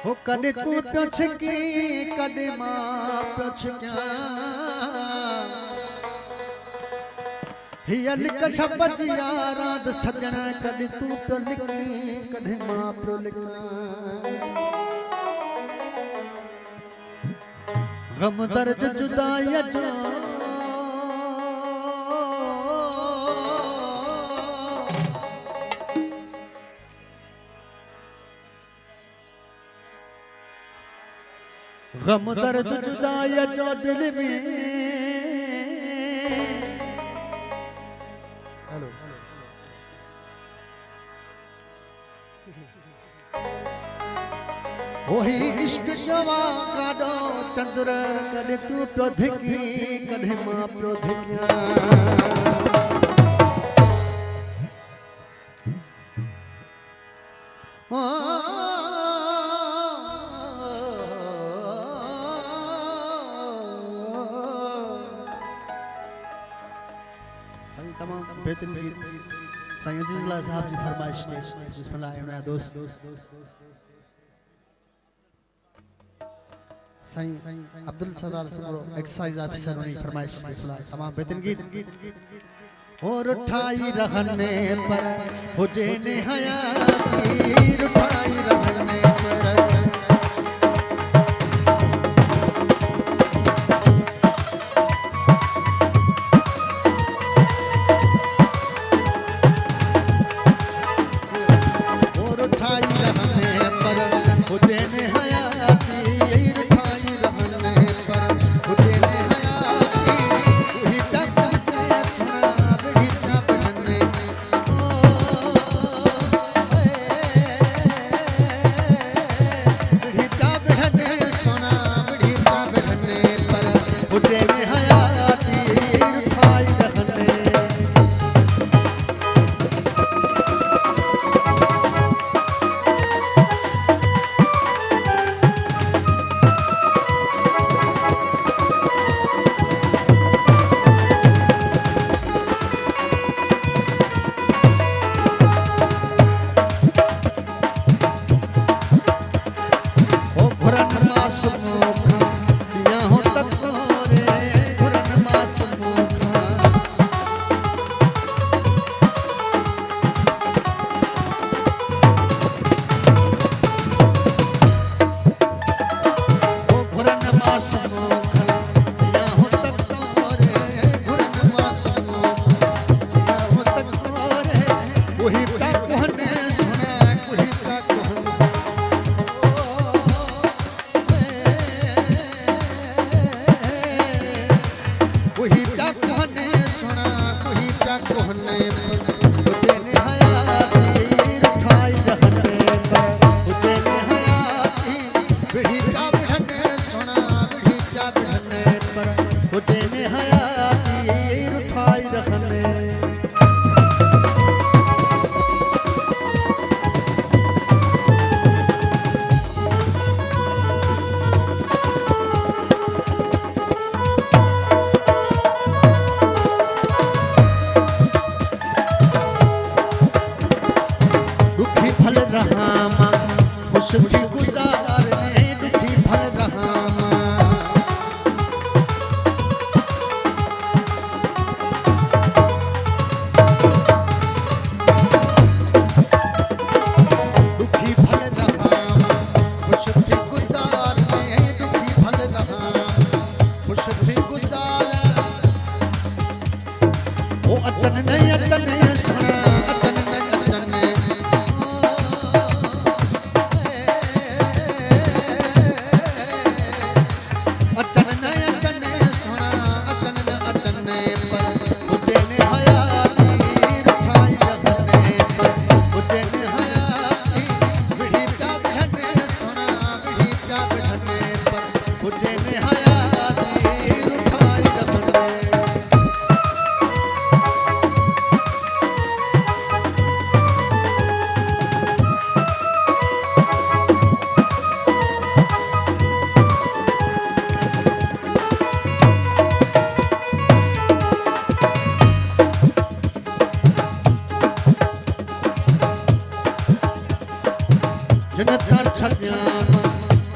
हो कॾहिं तूं पियो छिकी कॾहिं मां पियो छिकियां हीअ लिक शब जी रात सजण कॾहिं तूं पियो लिकी कॾहिं मां पियो लिखां गम दर्द जुदाई जो गम दर्द जुदाई जो दिल में हेलो वही इश्क जवा काडो चंद्र कॾहिं तूं पियो धिकी कॾहिं मां पियो धिकियां तमाम बेहतरीन गीत साईं अज़ीज़ुल्लाह साहब की फरमाइश के बिस्मिल्लाह मेरा दोस्त साईं अब्दुल सदार एक्साइज ऑफिसर ने फरमाइश बिस्मिल्लाह तमाम बेहतरीन गीत और ठाई रहने पर हुजे ने हयाती ठाई रहने पर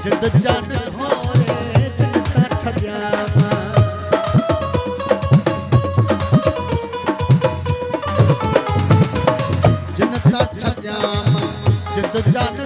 जिद जान होरे जिनता छड्यामा जिनता छड्यामा जिद जान